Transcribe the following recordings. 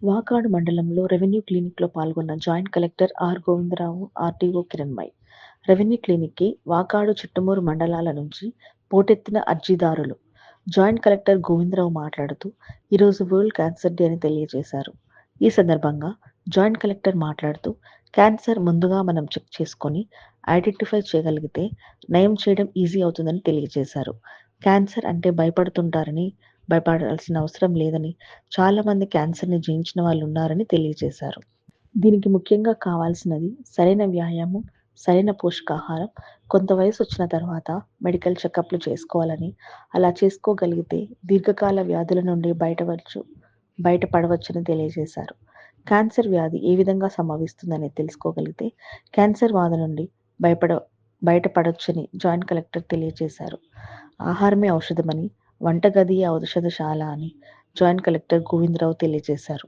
వాకాడు మండలంలో రెవెన్యూ క్లినిక్‌లో పాల్గొన్న joint collector R. Govindarao, RDO Kiranmayi. Revenue క్లినిక్‌కి వాకాడు, చిట్టమూరు మండలాల నుంచి పోటెత్తిన అర్జీదారులు. జాయింట్ కలెక్టర్ గోవిందరావు మాట్లాడుతూ, ఈరోజు వరల్డ్ క్యాన్సర్ డే అని తెలియజేశారు. ఈ సందర్భంగా జాయింట్ కలెక్టర్ మాట్లాడుతూ, క్యాన్సర్ ముందుగా మనం చెక్ చేసుకొని ఐడెంటిఫై చేయగలిగితే నయం చేయడం ఈజీ అవుతుందని తెలియజేశారు. క్యాన్సర్ అంటే భయపడుతుంటారని, భయపడాల్సిన అవసరం లేదని, చాలామంది క్యాన్సర్‌ని జయించిన వాళ్ళున్నారని తెలియజేశారు. దీనికి ముఖ్యంగా కావాల్సినది సరైన వ్యాయామం, సరైన పోషకాహారం, కొంత వయసొచ్చిన తర్వాత మెడికల్ చెకప్‌లు చేసుకోవాలని, అలా చేసుకోగలిగితే దీర్ఘకాల వ్యాధుల నుండి బయటపడవచ్చని తెలియజేశారు. క్యాన్సర్ వ్యాధి ఏ విధంగా సంభవిస్తుందనేది తెలుసుకోగలిగితే క్యాన్సర్ బాధ నుండి బయటపడొచ్చని జాయింట్ కలెక్టర్ తెలియజేశారు. ఆహారమే ఔషధమని, వంటగదియే ఔషధశాల అని జాయింట్ కలెక్టర్ గోవిందరావు తెలియజేశారు.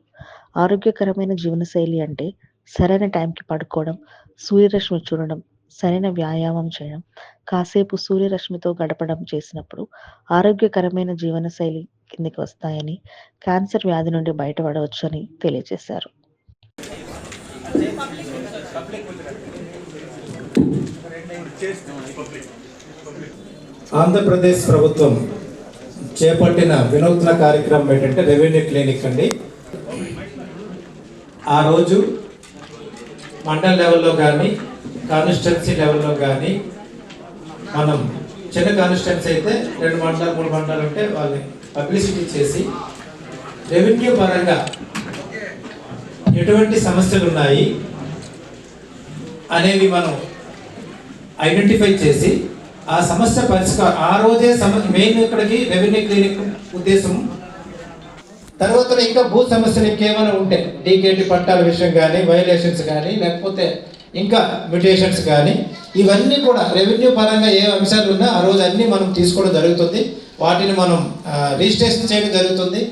ఆరోగ్యకరమైన జీవనశైలి అంటే సరైన టైంకి పడుకోవడం, సూర్యరశ్మి చూడడం, సరైన వ్యాయామం చేయడం, కాసేపు సూర్యరశ్మితో గడపడం చేసినప్పుడు ఆరోగ్యకరమైన జీవనశైలి కిందికి వస్తాయని, క్యాన్సర్ వ్యాధి నుండి బయటపడవచ్చని తెలియజేశారు. ఆంధ్రప్రదేశ్ ప్రభుత్వం చేపట్టిన వినూత్న కార్యక్రమం ఏంటంటే రెవెన్యూ క్లినిక్ అండి. ఆ రోజు మండల్ లెవెల్లో కానీ, కాన్స్టిట్యున్సీ లెవెల్లో కానీ, మనం చిన్న కాన్స్టిట్యున్సీ అయితే 2 మండలాలు 3 మండలాలు ఉంటే వాళ్ళని పబ్లిసిటీ చేసి రెవెన్యూ పరంగా ఎటువంటి సమస్యలు ఉన్నాయి అనేవి మనం ఐడెంటిఫై చేసి ఆ సమస్య పరిష్కారం ఆ రోజే మెయిన్ ఇక్కడికి రెవెన్యూ క్లినిక్ ఉద్దేశం. తర్వాత ఇంకా భూ సమస్యలు ఇంకేమైనా ఉంటే డీకేటీ పట్టాల విషయం కానీ, వైలేషన్స్ కానీ, లేకపోతే ఇంకా మ్యూటేషన్స్ కానీ, ఇవన్నీ కూడా రెవెన్యూ పరంగా ఏ అంశాలు ఉన్నా ఆ రోజు అన్నీ మనం తీసుకోవడం జరుగుతుంది. వాటిని మనం రిజిస్ట్రేషన్ చేయడం జరుగుతుంది,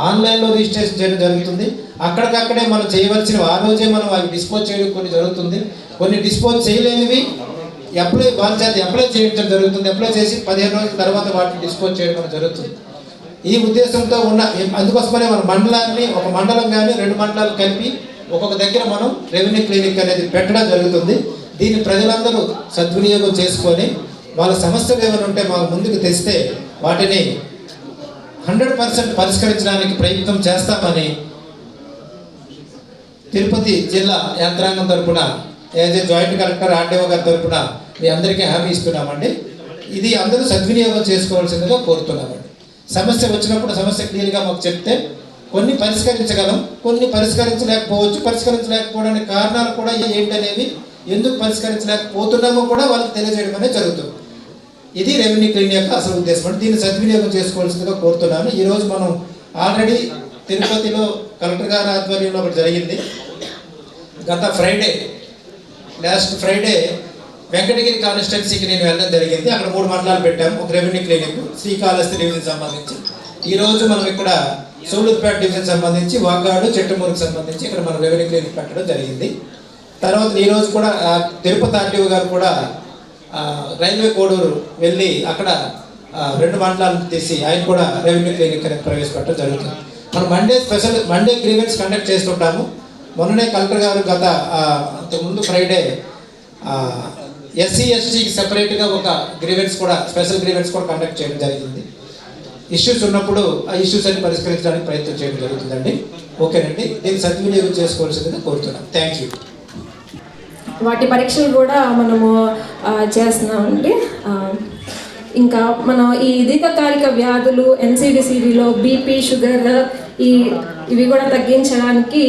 ఆన్లైన్లో రిజిస్ట్రేషన్ చేయడం జరుగుతుంది. అక్కడికక్కడే మనం చేయవలసినవి ఆ రోజే మనం అవి డిస్పోజ్ చేయడం కొన్ని జరుగుతుంది. కొన్ని డిస్పోజ్ చేయలేనివి వాళ్ళ చేత అప్లై చేయించడం జరుగుతుంది. అప్లై చేసి 15 రోజుల తర్వాత వాటిని డిస్పోజ్ చేయడం జరుగుతుంది. ఈ ఉద్దేశంతో అందుకోసమనే మన మండలాన్ని, ఒక మండలం కానీ 2 మండలాలు కలిపి ఒక్కొక్క దగ్గర మనం రెవెన్యూ క్లినిక్ అనేది పెట్టడం జరుగుతుంది. దీన్ని ప్రజలందరూ సద్వినియోగం చేసుకొని వాళ్ళ సమస్యలు ఏమైనా ఉంటే మాకు ముందుకు తెస్తే వాటిని 100% పరిష్కరించడానికి ప్రయత్నం చేస్తామని తిరుపతి జిల్లా యంత్రాంగం తరఫున as a joint collector RDO గారి తరఫున మీ అందరికీ హామీ ఇస్తున్నామండి. ఇది అందరూ సద్వినియోగం చేసుకోవాల్సిందిగా కోరుతున్నామండి. సమస్య వచ్చినప్పుడు సమస్య క్లియర్గా మాకు చెప్తే కొన్ని పరిష్కరించగలం, కొన్ని పరిష్కరించలేకపోవచ్చు. పరిష్కరించలేకపోవడానికి కారణాలు కూడా ఏంటనేవి, ఎందుకు పరిష్కరించలేకపోతున్నామో కూడా వాళ్ళకి తెలియజేయడం అనేది జరుగుతుంది. ఇది రెవెన్యూ క్లినిక్ యొక్క అసలు ఉద్దేశం అంటే దీన్ని సద్వినియోగం చేసుకోవాల్సిందిగా కోరుతున్నాను. ఈరోజు మనం ఆల్రెడీ తిరుపతిలో కలెక్టర్ గారి ఆధ్వర్యంలో ఒకటి జరిగింది. గత లాస్ట్ ఫ్రైడే వెంకటగిరి కాన్స్టిట్యున్సీకి నేను వెళ్ళడం జరిగింది. అక్కడ 3 మండలాలు పెట్టాము, ఒక రెవెన్యూ క్లినిక్ శ్రీకాళహస్తి డివిజన్ సంబంధించి. ఈరోజు మనం ఇక్కడ సూళ్ళూరుపేట డివిజన్ సంబంధించి, వాకాడు, చిట్టమూరుకు సంబంధించి ఇక్కడ మనం రెవెన్యూ క్లినిక్ పెట్టడం జరిగింది. తర్వాత ఈరోజు కూడా తిరుపతి ఆర్టీఓ గారు కూడా రైల్వే కోడూరు వెళ్ళి అక్కడ 2 మండలాలను తీసి ఆయన కూడా రెవెన్యూ క్లినిక్ అనేది ప్రవేశపెట్టడం జరుగుతుంది. మనం మండే గ్రీవెన్స్ కండక్ట్ చేస్తుంటాము. మొన్ననే కలెక్టర్ గారు అంతకుముందు ఫ్రైడే ఎస్సీ ఎస్టీకి సెపరేట్గా ఒక గ్రీవెన్స్ కూడా, స్పెషల్ గ్రీవెన్స్ కూడా కండక్ట్ చేయడం జరిగింది. ఇష్యూస్ ఉన్నప్పుడు ఆ ఇష్యూస్ అన్ని పరిష్కరించడానికి ప్రయత్నం చేయడం జరుగుతుందండి. ఓకేనండి, దీన్ని సద్వినియోగం చేసుకోవాల్సిందిగా కోరుతున్నాం. Thank you. వాటి పరీక్షలు కూడా మనము చేస్తున్నామండి. ఇంకా మనం ఈ దీర్ఘకాలిక వ్యాధులు NCD/CD బీపీ, షుగర్ ఇవి కూడా తగ్గించడానికి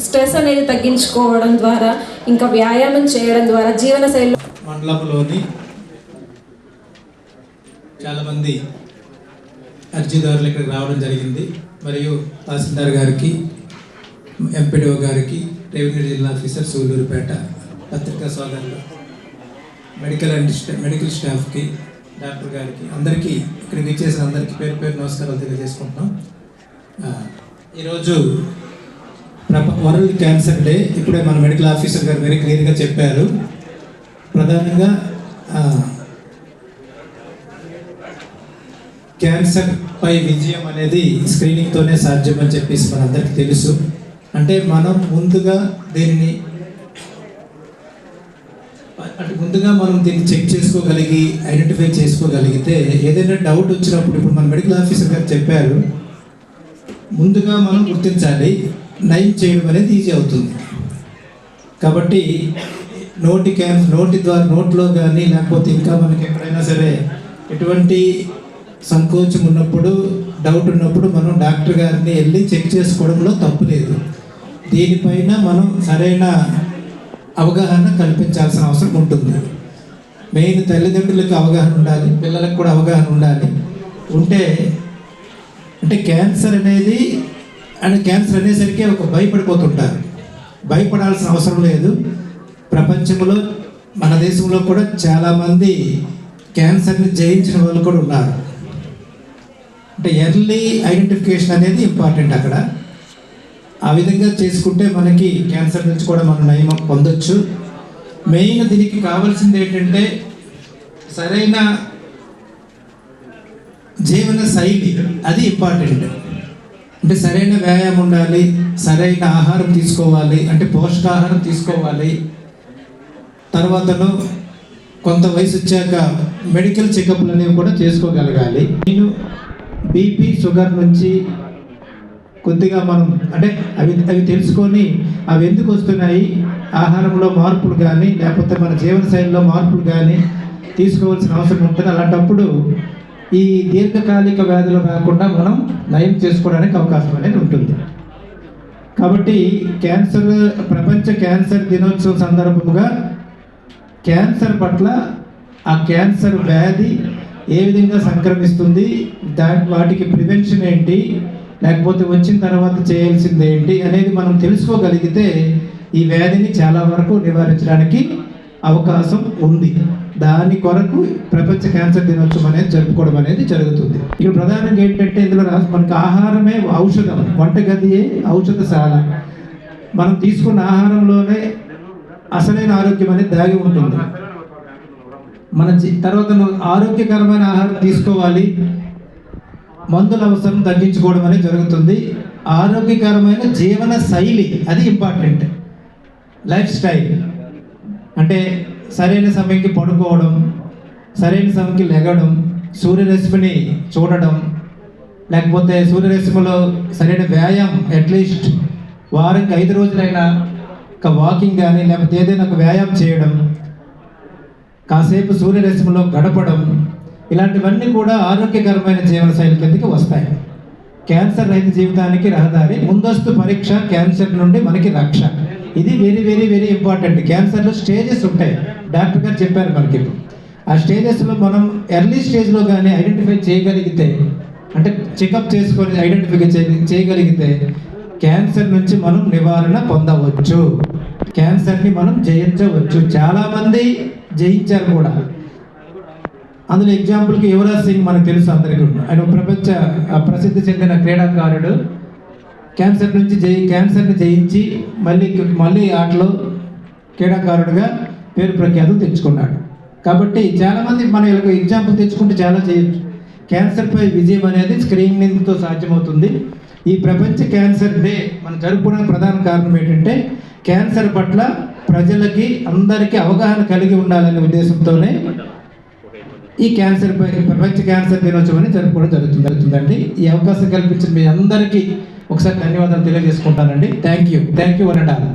స్ట్రెస్ అనేది తగ్గించుకోవడం ద్వారా, ఇంకా వ్యాయామం చేయడం ద్వారా జీవనశైలి. మండలంలోని చాలామంది అర్జీదారులు ఇక్కడికి రావడం జరిగింది. మరియు తహసీల్దార్ గారికి, ఎంపీడీఓ గారికి, రెవెన్యూ జిల్లా ఆఫీసర్ సూళ్ళూరుపేట, పత్రికా సోదరులు, మెడికల్ స్టాఫ్కి, డాక్టర్ గారికి, అందరికీ ఇక్కడికి విచ్చేసిన అందరికీ పేరు పేరు నమస్కారాలు తెలియజేసుకుంటున్నాం. ఈరోజు వరల్డ్ క్యాన్సర్ డే. ఇప్పుడే మన మెడికల్ ఆఫీసర్ గారు వెరీ క్లియర్గా చెప్పారు. ప్రధానంగా క్యాన్సర్ పై విజయం అనేది స్క్రీనింగ్తోనే సాధ్యమని చెప్పేసి మనందరికీ తెలుసు. అంటే మనం ముందుగా దీన్ని చెక్ చేసుకోగలిగి ఐడెంటిఫై చేసుకోగలిగితే ఏదైనా డౌట్ వచ్చినప్పుడు ఇప్పుడు మన మెడికల్ ఆఫీసర్ గారు చెప్పారు, ముందుగా మనం గుర్తించాలి, నయం చేయడం అనేది ఈజీ అవుతుంది. కాబట్టి నోట్లో కానీ లేకపోతే ఇంకా మనకి ఎక్కడైనా సరే ఎటువంటి సంకోచం ఉన్నప్పుడు, డౌట్ ఉన్నప్పుడు మనం డాక్టర్ గారిని వెళ్ళి చెక్ చేసుకోవడంలో తప్పు లేదు. దీనిపైన మనం సరైన అవగాహన కల్పించాల్సిన అవసరం ఉంటుంది. మెయిన్ తల్లిదండ్రులకు అవగాహన ఉండాలి, పిల్లలకు కూడా అవగాహన ఉండాలి. అంటే క్యాన్సర్ అనేసరికి ఒక భయపడిపోతుంటారు. భయపడాల్సిన అవసరం లేదు. ప్రపంచంలో మన దేశంలో కూడా చాలామంది క్యాన్సర్ని జయించిన వాళ్ళు కూడా ఉన్నారు. అంటే ఎర్లీ ఐడెంటిఫికేషన్ అనేది ఇంపార్టెంట్ అక్కడ. ఆ విధంగా చేసుకుంటే మనకి క్యాన్సర్ నుంచి కూడా మనం నయం పొందొచ్చు. మెయిన్ దీనికి కావాల్సింది ఏంటంటే సరైన జీవన శైలి, అది ఇంపార్టెంట్. అంటే సరైన వ్యాయామం ఉండాలి, సరైన ఆహారం తీసుకోవాలి, అంటే పోషకాహారం తీసుకోవాలి. తర్వాతను కొంత వయసు వచ్చాక మెడికల్ చెకప్లు అనేవి కూడా చేసుకోగలగాలి. నేను బీపీ, షుగర్ నుంచి కొద్దిగా మనం అంటే అవి తెలుసుకొని అవి ఎందుకు వస్తున్నాయి, ఆహారంలో మార్పులు కానీ లేకపోతే మన జీవనశైలిలో మార్పులు కానీ తీసుకోవాల్సిన అవసరం ఉంటుంది. అలాంటప్పుడు ఈ దీర్ఘకాలిక వ్యాధులు రాకుండా మనం నయం చేసుకోవడానికి అవకాశం అనేది ఉంటుంది. కాబట్టి ప్రపంచ క్యాన్సర్ దినోత్సవం సందర్భంగా క్యాన్సర్ పట్ల, ఆ క్యాన్సర్ వ్యాధి ఏ విధంగా సంక్రమిస్తుంది, వాటికి ప్రివెన్షన్ ఏంటి, లేకపోతే వచ్చిన తర్వాత చేయాల్సింది ఏంటి అనేది మనం తెలుసుకోగలిగితే ఈ వ్యాధిని చాలా వరకు నివారించడానికి అవకాశం ఉంది. దాని కొరకు ప్రపంచ క్యాన్సర్ దినోత్సవం అనేది జరుపుకోవడం అనేది జరుగుతుంది. ఇక్కడ ప్రధానంగా ఏంటంటే ఇందులో మనకి ఆహారమే ఔషధం, వంటగదియే ఔషధశాల. మనం తీసుకున్న ఆహారంలోనే అసలైన ఆరోగ్యం అనేది దాగి ఉంటుంది. తర్వాత ఆరోగ్యకరమైన ఆహారం తీసుకోవాలి, మందుల అవసరం తగ్గించుకోవడం అనేది జరుగుతుంది. ఆరోగ్యకరమైన జీవన శైలి, అది ఇంపార్టెంట్. లైఫ్ స్టైల్ అంటే సరైన సమయంకి పడుకోవడం, సరైన సమయంకి లెగడం, సూర్యరశ్మిని చూడడం, లేకపోతే సూర్యరశ్మిలో సరైన వ్యాయామం, అట్లీస్ట్ వారానికి 5 రోజులైనా ఒక వాకింగ్ కానీ లేకపోతే ఏదైనా ఒక వ్యాయామం చేయడం, కాసేపు సూర్యరశ్మిలో గడపడం, ఇలాంటివన్నీ కూడా ఆరోగ్యకరమైన జీవనశైలి కిందకి వస్తాయి. క్యాన్సర్ రహిత జీవితానికి రహదారి, ముందస్తు పరీక్ష, క్యాన్సర్ నుండి మనకి రక్ష. ఇది వెరీ వెరీ వెరీ ఇంపార్టెంట్. క్యాన్సర్లో స్టేజెస్ ఉంటాయి, డాక్టర్ గారు చెప్పారు మనకి. ఆ స్టేజెస్లో మనం ఎర్లీ స్టేజ్లో కానీ ఐడెంటిఫై చేయగలిగితే, అంటే చెకప్ చేసుకొని ఐడెంటిఫై చేయగలిగితే క్యాన్సర్ నుంచి మనం నివారణ పొందవచ్చు, క్యాన్సర్ని మనం జయించవచ్చు. చాలామంది జయించారు కూడా. అందులో ఎగ్జాంపుల్కి యువరాజ్ సింగ్ మనకు తెలుసు అందరికీ. ఆయన ప్రపంచ ప్రసిద్ధి చెందిన క్రీడాకారుడు. క్యాన్సర్ని జయించి మళ్ళీ ఆటలో క్రీడాకారుడిగా పేరు ప్రఖ్యాతులు తెచ్చుకున్నాడు. కాబట్టి చాలామంది మన ఎగ్జాంపుల్ తెచ్చుకుంటే చాలా చేయొచ్చు. క్యాన్సర్పై విజయం అనేది స్క్రీనింగ్తో సాధ్యమవుతుంది. ఈ ప్రపంచ క్యాన్సర్ డే మనం జరుపుకునే ప్రధాన కారణం ఏంటంటే క్యాన్సర్ పట్ల ప్రజలకి అందరికీ అవగాహన కలిగి ఉండాలనే ఉద్దేశంతోనే ఈ ప్రపంచ క్యాన్సర్ దినోత్సవాన్ని జరుపుకోవడం జరుగుతుందండి. ఈ అవకాశం కల్పించిన మీ అందరికీ ఒకసారి ధన్యవాదాలు తెలియజేసుకుంటానండి. Thank you one and all.